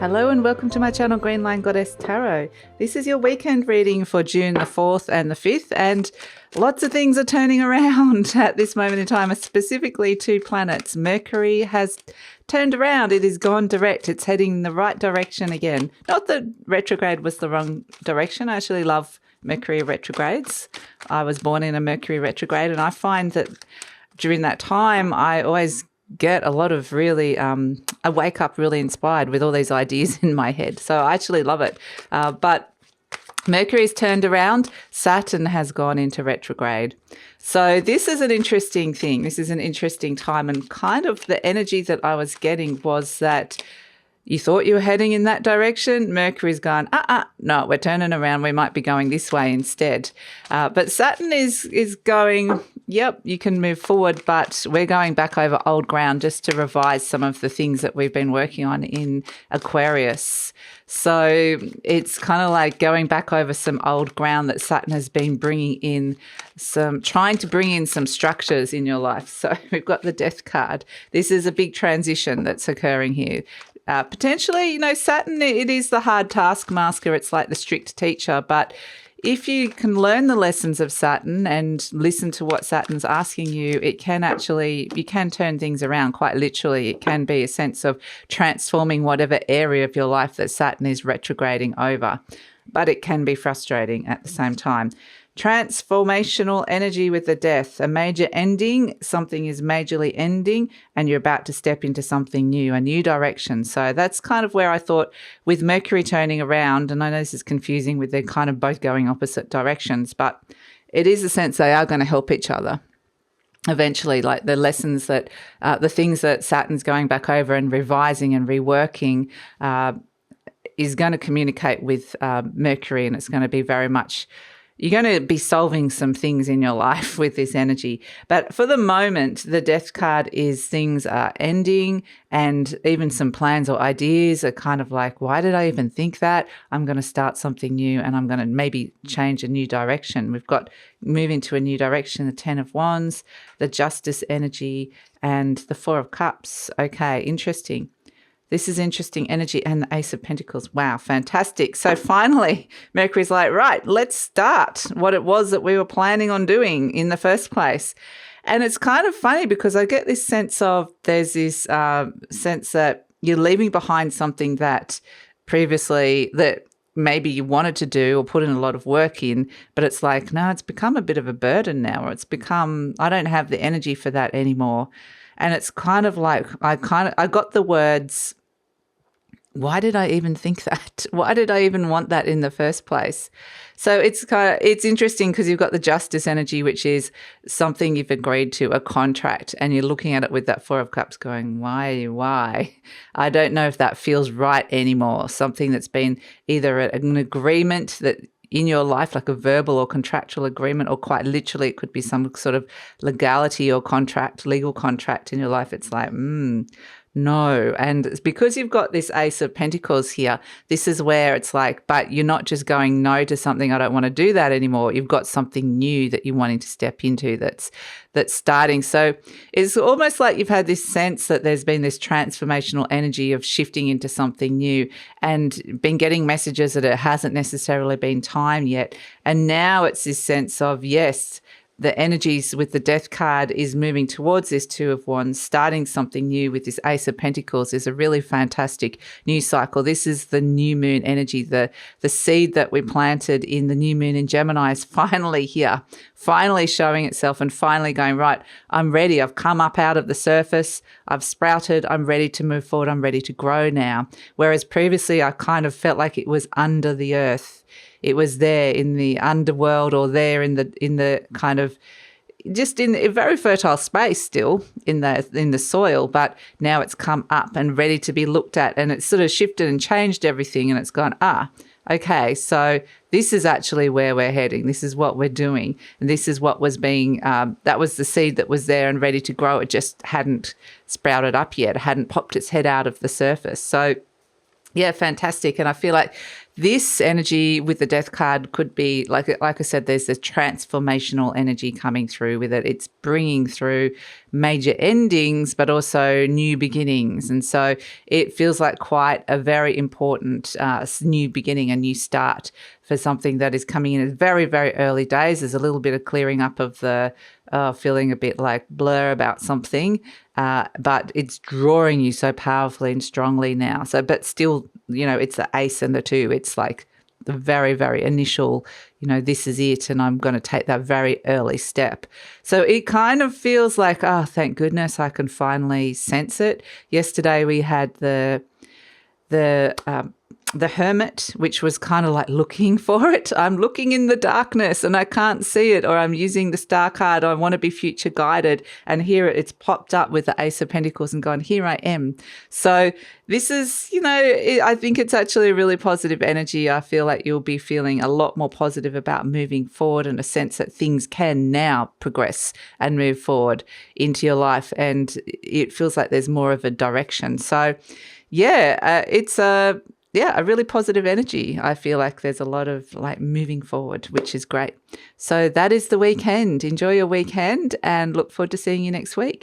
Hello and welcome to my channel GreenLion Goddess Tarot. This is your weekend reading for June the 4th and the 5th, and lots of things are turning around at this moment in time, specifically two planets. Mercury has turned around. It has gone direct. It's heading in the right direction again. Not that retrograde was the wrong direction. I actually love Mercury retrogrades. I was born in a Mercury retrograde, and I find that during that time I always get a lot of really, I wake up really inspired with all these ideas in my head. So I actually love it. But Mercury's turned around, Saturn has gone into retrograde. So this is an interesting thing. This is an interesting time, and kind of the energy that I was getting was that you thought you were heading in that direction. Mercury's gone, no, we're turning around. We might be going this way instead. But Saturn is going, yep, you can move forward, but we're going back over old ground just to revise some of the things that we've been working on in Aquarius. So it's kind of like going back over some old ground that Saturn has been bringing in, trying to bring in some structures in your life. So we've got the Death card. This is a big transition that's occurring here. Potentially, Saturn, it is the hard taskmaster. It's like the strict teacher. But if you can learn the lessons of Saturn and listen to what Saturn's asking you, you can turn things around quite literally. It can be a sense of transforming whatever area of your life that Saturn is retrograding over. But it can be frustrating at the same time. Transformational energy with the Death, a major ending, something is majorly ending, and you're about to step into something new, a new direction. So that's kind of where I thought with Mercury turning around, and I know this is confusing with they're kind of both going opposite directions, but it is a sense they are going to help each other. Eventually, like the lessons that, the things that Saturn's going back over and revising and reworking is going to communicate with Mercury, and it's going to be very much, you're going to be solving some things in your life with this energy. But for the moment, the Death card is things are ending, and even some plans or ideas are kind of like, why did I even think that? I'm going to start something new, and I'm going to maybe change a new direction. We've got move into a new direction, the 10 of Wands, the Justice energy, and the 4 of Cups. Okay, interesting. This is interesting energy, and the Ace of Pentacles. Wow, fantastic. So finally, Mercury's like, right, let's start what it was that we were planning on doing in the first place. And it's kind of funny because I get this sense of there's this sense that you're leaving behind something that previously that maybe you wanted to do or put in a lot of work in, but it's like, no, it's become a bit of a burden now, or it's become, I don't have the energy for that anymore. And it's kind of like, I got the words, why did I even think that? Why did I even want that in the first place? So it's interesting because you've got the Justice energy, which is something you've agreed to, a contract, and you're looking at it with that 4 of Cups going, why? I don't know if that feels right anymore. Something that's been either an agreement that in your life, like a verbal or contractual agreement, or quite literally it could be some sort of legality or contract, legal contract in your life. It's like, no. And it's because you've got this Ace of Pentacles here, this is where it's like, but you're not just going no to something, I don't want to do that anymore. You've got something new that you're wanting to step into that's starting. So it's almost like you've had this sense that there's been this transformational energy of shifting into something new, and been getting messages that it hasn't necessarily been time yet. And now it's this sense of, yes, the energies with the Death card is moving towards this 2 of Wands, starting something new with this Ace of Pentacles is a really fantastic new cycle. This is the new moon energy. The seed that we planted in the new moon in Gemini is finally here, finally showing itself and finally going, right, I'm ready. I've come up out of the surface. I've sprouted. I'm ready to move forward. I'm ready to grow now. Whereas previously I kind of felt like it was under the earth. It was there in the underworld, or there in the kind of just in a very fertile space still in the soil, but now it's come up and ready to be looked at, and it's sort of shifted and changed everything, and it's gone, okay, so this is actually where we're heading. This is what we're doing, and this is what was being, that was the seed that was there and ready to grow. It just hadn't sprouted up yet. It hadn't popped its head out of the surface. So yeah, fantastic. And I feel like this energy with the Death card could be, like I said, there's a transformational energy coming through with it. It's bringing through major endings, but also new beginnings. And so it feels like quite a very important new beginning, a new start for something that is coming in at very, very early days. There's a little bit of clearing up of the feeling a bit like blur about something, but it's drawing you so powerfully and strongly now. So, but still, it's the ace and the two. It's like the very, very initial, this is it, and I'm going to take that very early step. So it kind of feels like, oh, thank goodness I can finally sense it. Yesterday we had the Hermit, which was kind of like looking for it. I'm looking in the darkness and I can't see it, or I'm using the Star card. I want to be future guided, and here it's popped up with the Ace of Pentacles and gone, here I am. So this is, I think it's actually a really positive energy. I feel like you'll be feeling a lot more positive about moving forward, and a sense that things can now progress and move forward into your life, and it feels like there's more of a direction. So it's a really positive energy. I feel like there's a lot of like moving forward, which is great. So that is the weekend. Enjoy your weekend and look forward to seeing you next week.